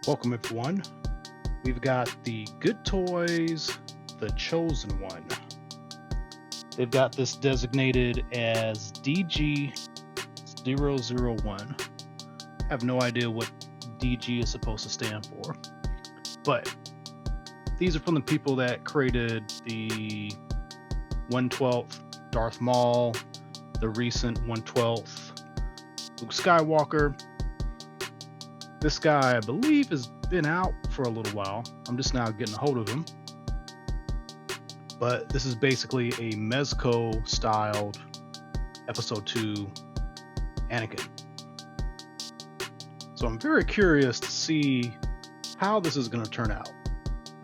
Welcome everyone. We've got the Good Toys, the Chosen One. They've got this designated as DG001. I have no idea what DG is supposed to stand for, but these are from the people that created the 1/12th Darth Maul, the recent 1/12th Luke Skywalker. This guy, I believe, has been out for a little while. I'm just now getting a hold of him. But this is basically a Mezco styled episode 2 Anakin. So I'm very curious to see how this is going to turn out.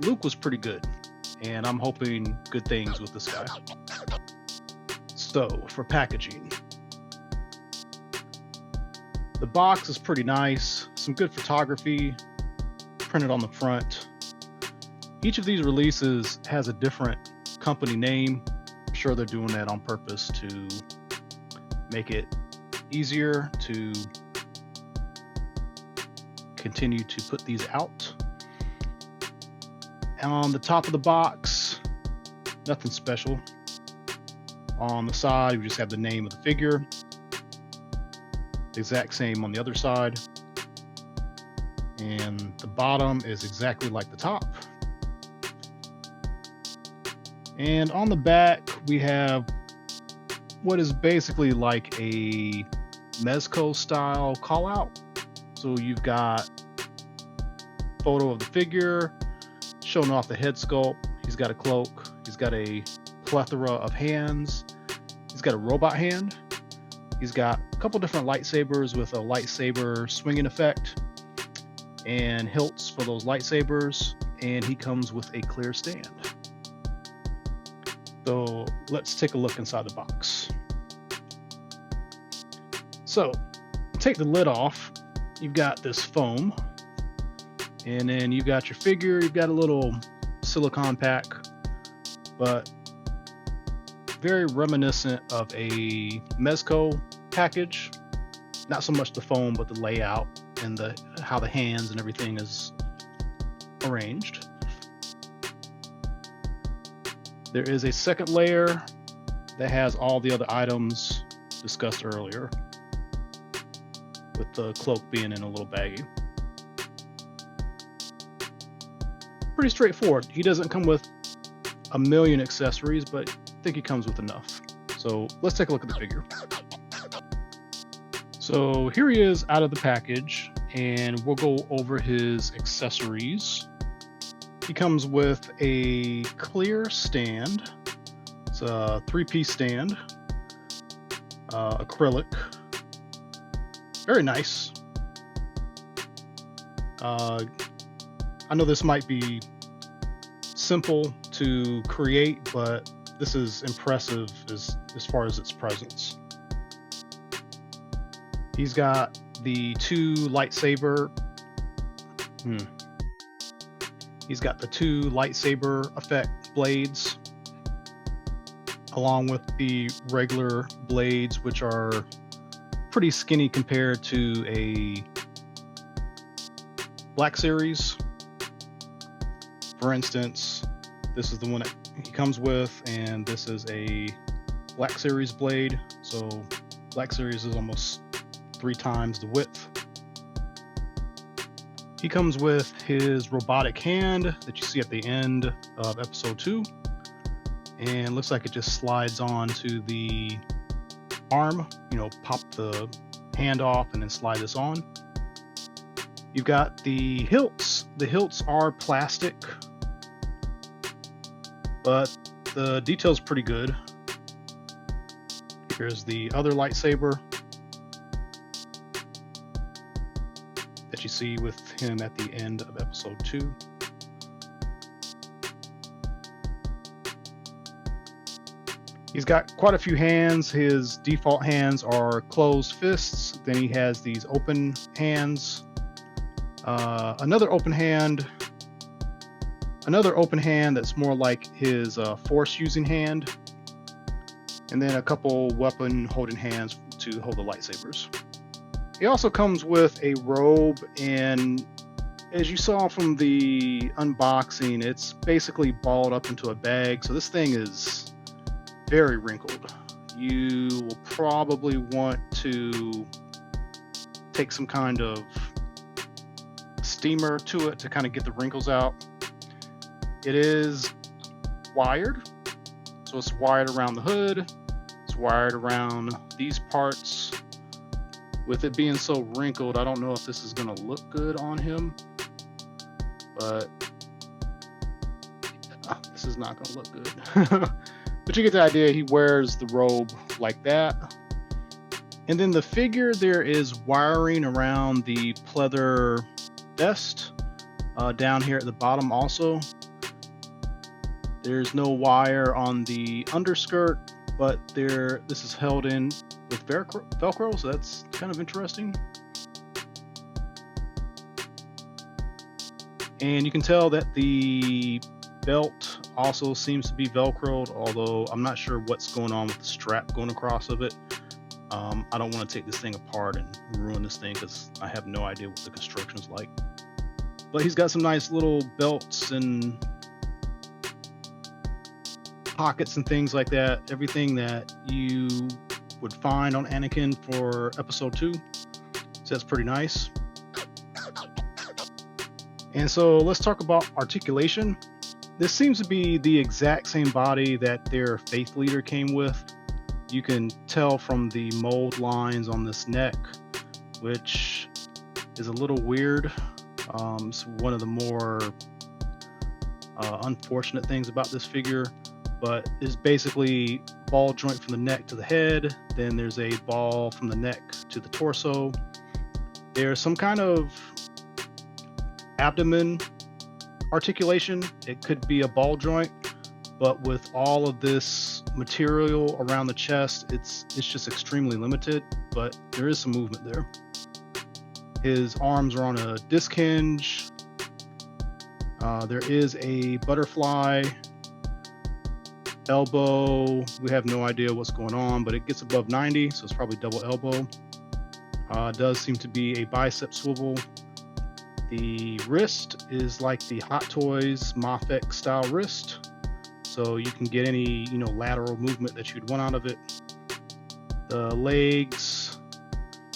Luke was pretty good, and I'm hoping good things with this guy. So for packaging, the box is pretty nice, some good photography printed on the front. Each of these releases has a different company name. I'm sure they're doing that on purpose to make it easier to continue to put these out. On the top of the box, nothing special. On the side, we just have the name of the figure. The exact same on the other side. And the bottom is exactly like the top. And on the back, we have what is basically like a Mezco style call out. So you've got a photo of the figure showing off the head sculpt. He's got a cloak. He's got a plethora of hands. He's got a robot hand. He's got a couple different lightsabers with a lightsaber swinging effect and hilts for those lightsabers, and he comes with a clear stand. So let's take a look inside the box. So take the lid off. You've got this foam, and then you've got your figure. You've got a little silicone pack, but very reminiscent of a Mezco package. Not so much the foam, but the layout and how the hands and everything is arranged. There is a second layer that has all the other items discussed earlier, with the cloak being in a little baggie. Pretty straightforward. He doesn't come with a million accessories, but I think he comes with enough. So let's take a look at the figure. So here he is out of the package, and we'll go over his accessories. He comes with a clear stand. It's a 3-piece stand, acrylic, very nice. I know this might be simple to create, but this is impressive as far as its presence. He's got the two lightsaber. He's got the two lightsaber effect blades, along with the regular blades, which are pretty skinny compared to a Black Series. For instance, this is the one that he comes with, and this is a Black Series blade. So Black Series is almost 3 times the width. He comes with his robotic hand that you see at the end of episode 2, and looks like it just slides on to the arm. Pop the hand off and then slide this on. You've got the hilts. The hilts are plastic, but the detail's pretty good. Here's the other lightsaber that you see with him at the end of episode 2. He's got quite a few hands. His default hands are closed fists. Then he has these open hands. Another open hand that's more like his force using hand. And then a couple weapon holding hands to hold the lightsabers. He also comes with a robe and as you saw from the unboxing, it's basically balled up into a bag. So this thing is very wrinkled. You will probably want to take some kind of steamer to it to kind of get the wrinkles out. It is wired. So it's wired around the hood. It's wired around these parts. With it being so wrinkled, I don't know if this is going to look good on him. But this is not going to look good. But you get the idea. He wears the robe like that. And then the figure, there is wiring around the pleather vest down here at the bottom also. There's no wire on the underskirt, but this is held in with Velcro, so that's kind of interesting. And you can tell that the belt also seems to be Velcroed, although I'm not sure what's going on with the strap going across of it. I don't want to take this thing apart and ruin this thing because I have no idea what the construction is like. But he's got some nice little belts and pockets and things like that. Everything that you would find on Anakin for episode 2. So that's pretty nice. And so let's talk about articulation. This seems to be the exact same body that their faith leader came with. You can tell from the mold lines on this neck, which is a little weird. It's one of the more unfortunate things about this figure, but it's basically ball joint from the neck to the head. Then there's a ball from the neck to the torso. There's some kind of abdomen articulation. It could be a ball joint, but with all of this material around the chest, it's just extremely limited, but there is some movement there. His arms are on a disc hinge. There is a butterfly elbow. We have no idea what's going on, but it gets above 90, so it's probably double elbow. Does seem to be a bicep swivel. The wrist is like the Hot Toys Mafek style wrist, so you can get any lateral movement that you'd want out of it. The legs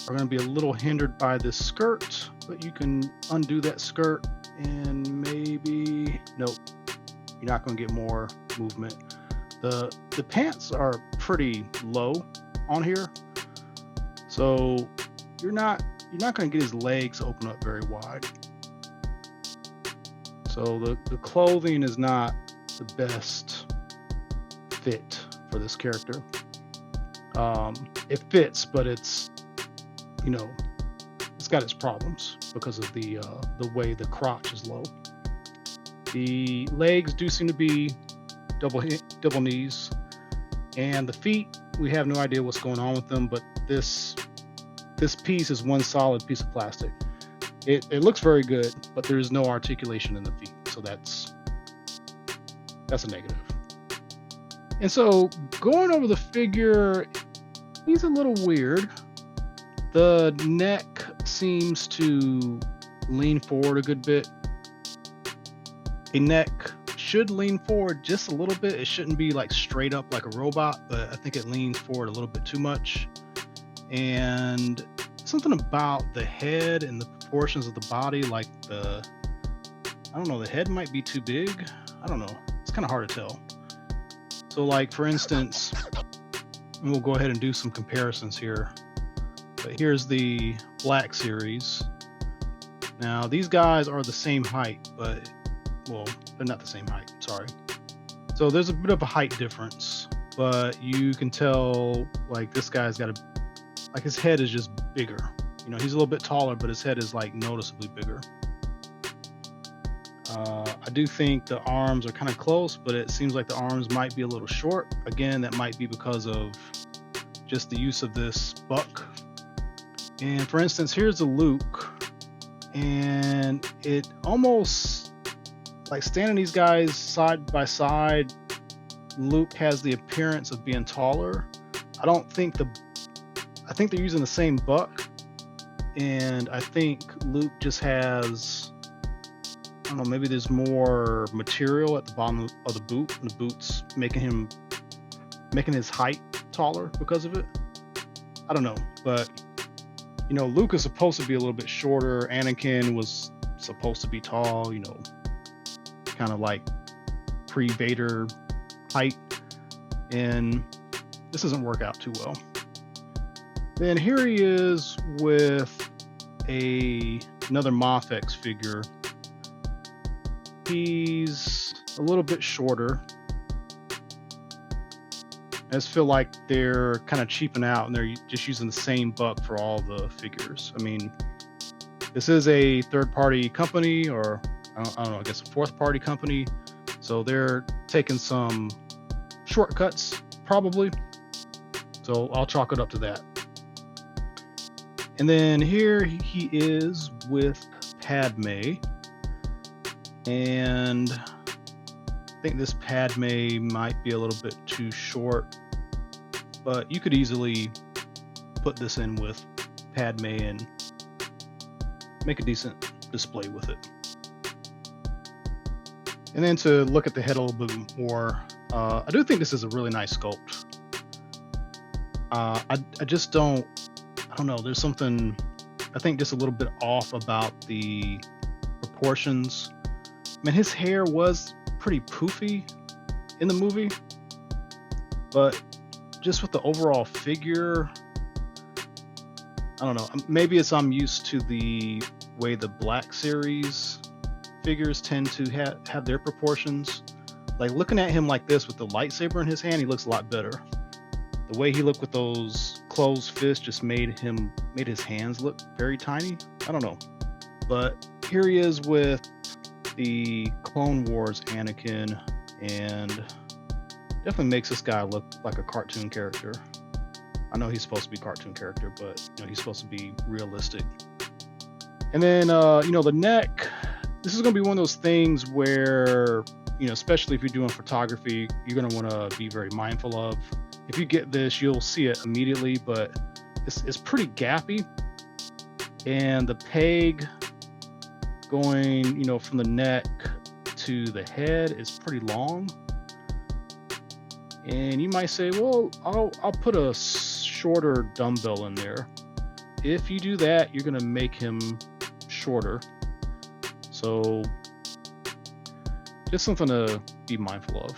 are going to be a little hindered by this skirt, but you can undo that skirt and maybe nope, you're not going to get more movement. The pants are pretty low on here, so you're not going to get his legs open up very wide. So the clothing is not the best fit for this character. It fits, but it's it's got its problems because of the way the crotch is low. The legs do seem to be double knees, and the feet, we have no idea what's going on with them, but this piece is one solid piece of plastic. It looks very good, but there's no articulation in the feet, so that's a negative. And so going over the figure, he's a little weird. The neck seems to lean forward a good bit. A neck should lean forward just a little bit. It shouldn't be like straight up like a robot, but I think it leans forward a little bit too much. And something about the head and the proportions of the body, like the head might be too big. I don't know. It's kind of hard to tell. So like, for instance, and we'll go ahead and do some comparisons here. But here's the Black Series. Now, these guys are the same height, but, well, they're not the same height, sorry. So there's a bit of a height difference, but you can tell, like, this guy's got like, his head is just bigger. He's a little bit taller, but his head is, like, noticeably bigger. I do think the arms are kind of close, but it seems like the arms might be a little short. Again, that might be because of just the use of this buck. And for instance, here's a Luke, and it almost, like, standing these guys side by side, Luke has the appearance of being taller. I think they're using the same buck, and I think Luke just has don't know, maybe there's more material at the bottom of the boot, and the boot's making his height taller because of it. I don't know, but you know, Luke is supposed to be a little bit shorter. Anakin was supposed to be tall, you know, kind of like pre-Vader height, and this doesn't work out too well. Then here he is with another Mafex figure. He's a little bit shorter. I just feel like they're kind of cheaping out and they're just using the same buck for all the figures. I mean, this is a third-party company, or I don't know, I guess a fourth-party company. So they're taking some shortcuts, probably. So I'll chalk it up to that. And then here he is with Padme. And I think this Padme might be a little bit too short, but you could easily put this in with Padme and make a decent display with it. And then to look at the head a little bit more, I do think this is a really nice sculpt. I don't know, there's something, I think, just a little bit off about the proportions. I mean, his hair was pretty poofy in the movie, but just with the overall figure, I don't know, maybe it's I'm used to the way the Black Series figures tend to have their proportions. Like, looking at him like this with the lightsaber in his hand, he looks a lot better. The way he looked with those closed fists just made his hands look very tiny. I don't know. But here he is with the Clone Wars Anakin, and definitely makes this guy look like a cartoon character. I know he's supposed to be a cartoon character, but you know, he's supposed to be realistic. And then you know, the neck, this is going to be one of those things where, you know, especially if you're doing photography, you're going to want to be very mindful of. If you get this, you'll see it immediately, but it's pretty gappy, and the peg going, you know, from the neck to the head is pretty long. And you might say, well, I'll put a shorter dumbbell in there. If you do that, you're going to make him shorter. So just something to be mindful of.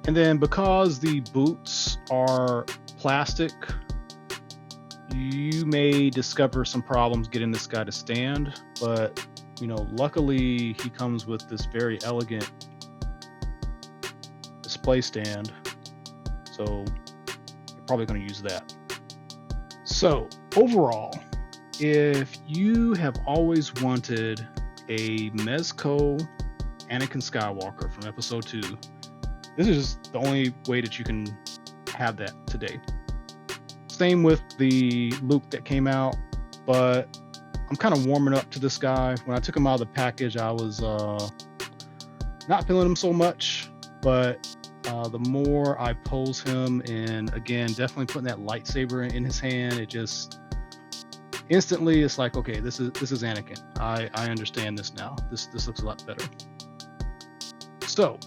And then because the boots are plastic, you may discover some problems getting this guy to stand, but you know, luckily he comes with this very elegant display stand, so you're probably going to use that. So overall, if you have always wanted a Mezco Anakin Skywalker from episode 2, this is the only way that you can have that today. Same with the Luke that came out, but I'm kind of warming up to this guy. When I took him out of the package, I was not feeling him so much, but the more I pose him, and again, definitely putting that lightsaber in his hand, it just instantly, it's like, okay, this is Anakin. I understand this now. This looks a lot better. So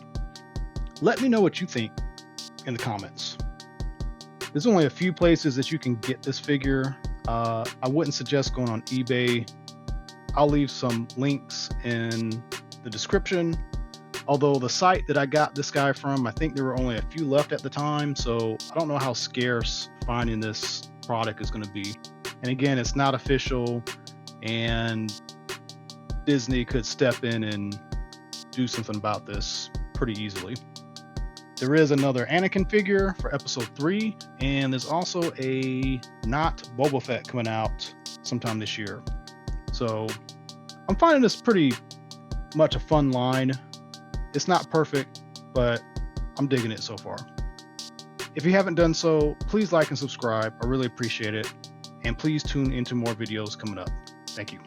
let me know what you think in the comments. There's only a few places that you can get this figure. I wouldn't suggest going on eBay. I'll leave some links in the description. Although the site that I got this guy from, I think there were only a few left at the time, so I don't know how scarce finding this product is going to be. And again, it's not official, and Disney could step in and do something about this pretty easily. There is another Anakin figure for episode 3, and there's also a not Boba Fett coming out sometime this year. So I'm finding this pretty much a fun line. It's not perfect, but I'm digging it so far. If you haven't done so, please like and subscribe. I really appreciate it. And please tune into more videos coming up. Thank you.